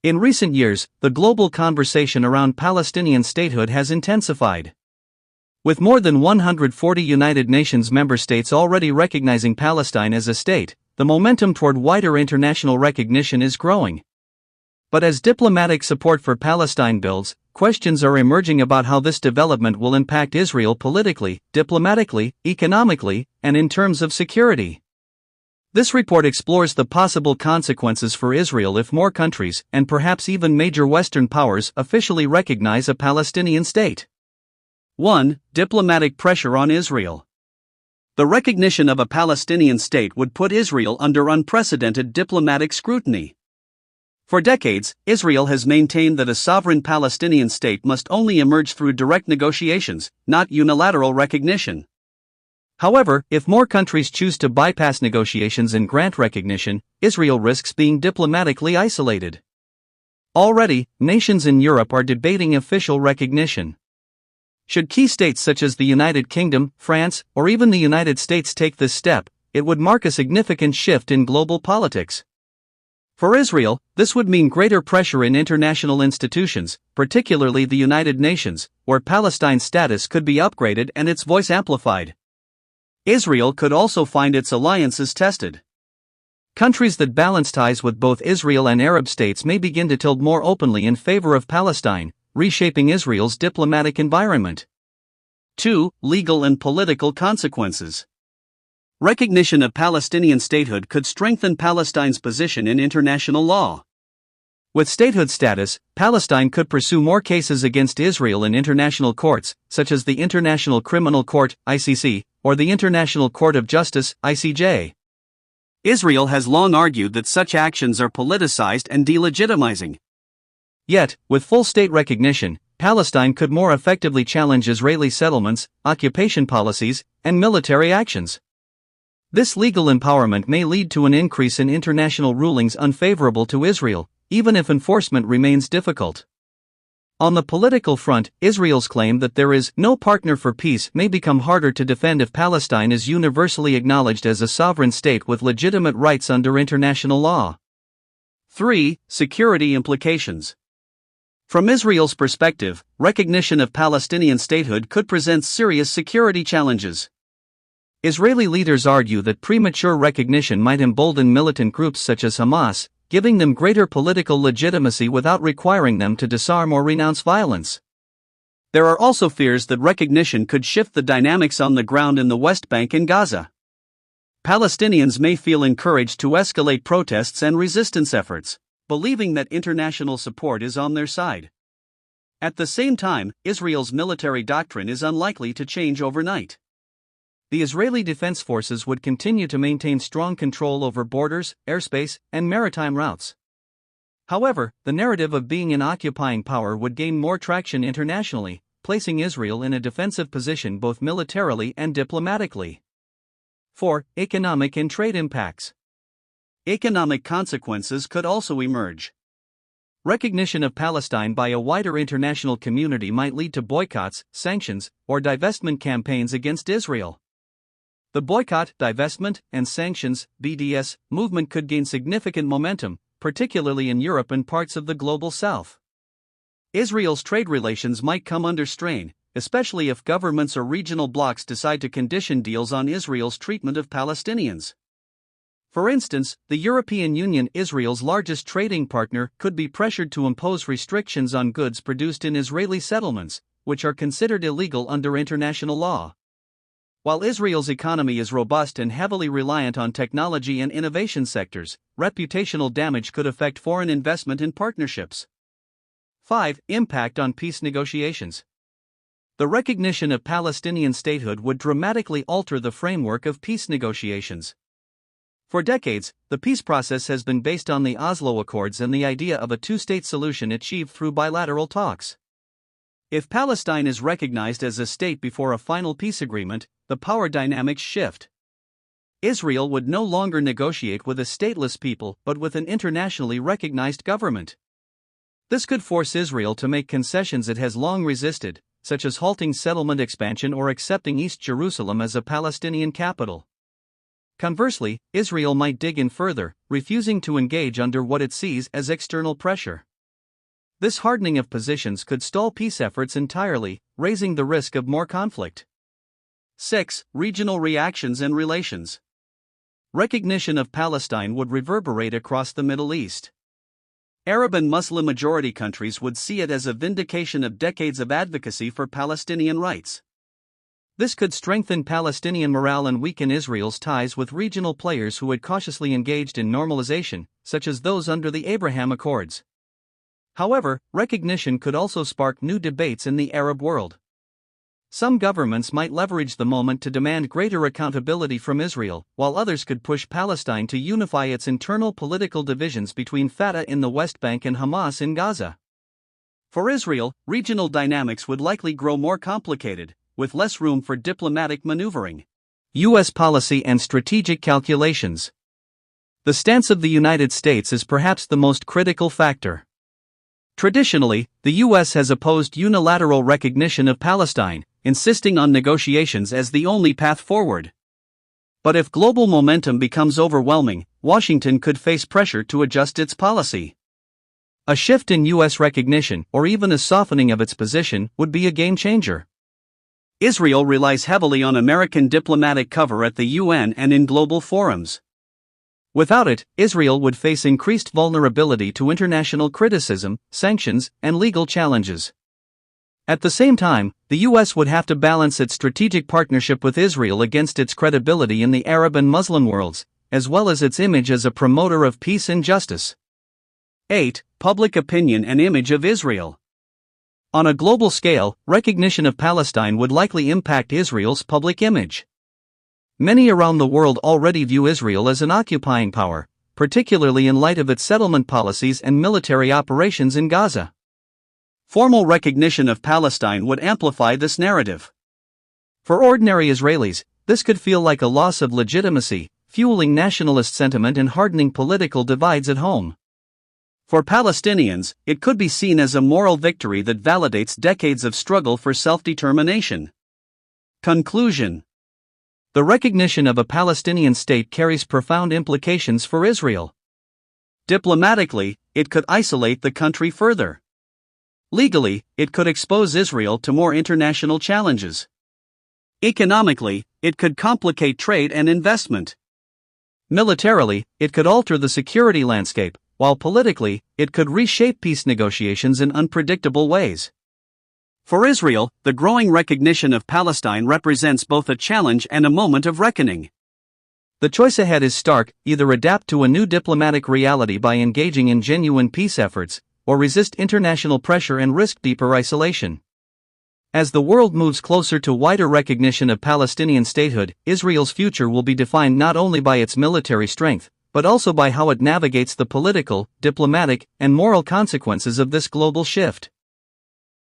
In recent years, the global conversation around Palestinian statehood has intensified. With more than 140 United Nations member states already recognizing Palestine as a state, the momentum toward wider international recognition is growing. But as diplomatic support for Palestine builds, questions are emerging about how this development will impact Israel politically, diplomatically, economically, and in terms of security. This report explores the possible consequences for Israel if more countries, and perhaps even major Western powers, officially recognize a Palestinian state. 1. Diplomatic pressure on Israel. The recognition of a Palestinian state would put Israel under unprecedented diplomatic scrutiny. For decades, Israel has maintained that a sovereign Palestinian state must only emerge through direct negotiations, not unilateral recognition. However, if more countries choose to bypass negotiations and grant recognition, Israel risks being diplomatically isolated. Already, nations in Europe are debating official recognition. Should key states such as the United Kingdom, France, or even the United States take this step, it would mark a significant shift in global politics. For Israel, this would mean greater pressure in international institutions, particularly the United Nations, where Palestine's status could be upgraded and its voice amplified. Israel could also find its alliances tested. Countries that balance ties with both Israel and Arab states may begin to tilt more openly in favor of Palestine, reshaping Israel's diplomatic environment. 2. Legal and political consequences. Recognition of Palestinian statehood could strengthen Palestine's position in international law. With statehood status, Palestine could pursue more cases against Israel in international courts, such as the International Criminal Court, ICC, or the International Court of Justice, ICJ. Israel has long argued that such actions are politicized and delegitimizing. Yet, with full state recognition, Palestine could more effectively challenge Israeli settlements, occupation policies, and military actions. This legal empowerment may lead to an increase in international rulings unfavorable to Israel, even if enforcement remains difficult. On the political front, Israel's claim that there is no partner for peace may become harder to defend if Palestine is universally acknowledged as a sovereign state with legitimate rights under international law. 3. Security implications. From Israel's perspective, recognition of Palestinian statehood could present serious security challenges. Israeli leaders argue that premature recognition might embolden militant groups such as Hamas, giving them greater political legitimacy without requiring them to disarm or renounce violence. There are also fears that recognition could shift the dynamics on the ground in the West Bank and Gaza. Palestinians may feel encouraged to escalate protests and resistance efforts, believing that international support is on their side. At the same time, Israel's military doctrine is unlikely to change overnight. The Israeli Defense Forces would continue to maintain strong control over borders, airspace, and maritime routes. However, the narrative of being an occupying power would gain more traction internationally, placing Israel in a defensive position both militarily and diplomatically. 4. Economic and trade impacts. Economic consequences could also emerge. Recognition of Palestine by a wider international community might lead to boycotts, sanctions, or divestment campaigns against Israel. The boycott, divestment, and sanctions (BDS) movement could gain significant momentum, particularly in Europe and parts of the global south. Israel's trade relations might come under strain, especially if governments or regional blocs decide to condition deals on Israel's treatment of Palestinians. For instance, the European Union, Israel's largest trading partner, could be pressured to impose restrictions on goods produced in Israeli settlements, which are considered illegal under international law. While Israel's economy is robust and heavily reliant on technology and innovation sectors, reputational damage could affect foreign investment in partnerships. 5. Impact on peace negotiations. The recognition of Palestinian statehood would dramatically alter the framework of peace negotiations. For decades, the peace process has been based on the Oslo Accords and the idea of a two-state solution achieved through bilateral talks. If Palestine is recognized as a state before a final peace agreement, the power dynamics shift. Israel would no longer negotiate with a stateless people but with an internationally recognized government. This could force Israel to make concessions it has long resisted, such as halting settlement expansion or accepting East Jerusalem as a Palestinian capital. Conversely, Israel might dig in further, refusing to engage under what it sees as external pressure. This hardening of positions could stall peace efforts entirely, raising the risk of more conflict. 6. Regional reactions and relations. Recognition of Palestine would reverberate across the Middle East. Arab and Muslim-majority countries would see it as a vindication of decades of advocacy for Palestinian rights. This could strengthen Palestinian morale and weaken Israel's ties with regional players who had cautiously engaged in normalization, such as those under the Abraham Accords. However, recognition could also spark new debates in the Arab world. Some governments might leverage the moment to demand greater accountability from Israel, while others could push Palestine to unify its internal political divisions between Fatah in the West Bank and Hamas in Gaza. For Israel, regional dynamics would likely grow more complicated, with less room for diplomatic maneuvering. U.S. policy and strategic calculations. The stance of the United States is perhaps the most critical factor. Traditionally, the U.S. has opposed unilateral recognition of Palestine, insisting on negotiations as the only path forward. But if global momentum becomes overwhelming, Washington could face pressure to adjust its policy. A shift in U.S. recognition, or even a softening of its position, would be a game-changer. Israel relies heavily on American diplomatic cover at the UN and in global forums. Without it, Israel would face increased vulnerability to international criticism, sanctions, and legal challenges. At the same time, the U.S. would have to balance its strategic partnership with Israel against its credibility in the Arab and Muslim worlds, as well as its image as a promoter of peace and justice. 8. Public opinion and image of Israel. On a global scale, recognition of Palestine would likely impact Israel's public image. Many around the world already view Israel as an occupying power, particularly in light of its settlement policies and military operations in Gaza. Formal recognition of Palestine would amplify this narrative. For ordinary Israelis, this could feel like a loss of legitimacy, fueling nationalist sentiment and hardening political divides at home. For Palestinians, it could be seen as a moral victory that validates decades of struggle for self-determination. Conclusion. The recognition of a Palestinian state carries profound implications for Israel. Diplomatically, it could isolate the country further. Legally, it could expose Israel to more international challenges. Economically, it could complicate trade and investment. Militarily, it could alter the security landscape, while politically, it could reshape peace negotiations in unpredictable ways. For Israel, the growing recognition of Palestine represents both a challenge and a moment of reckoning. The choice ahead is stark: either adapt to a new diplomatic reality by engaging in genuine peace efforts, or resist international pressure and risk deeper isolation. As the world moves closer to wider recognition of Palestinian statehood, Israel's future will be defined not only by its military strength, but also by how it navigates the political, diplomatic, and moral consequences of this global shift.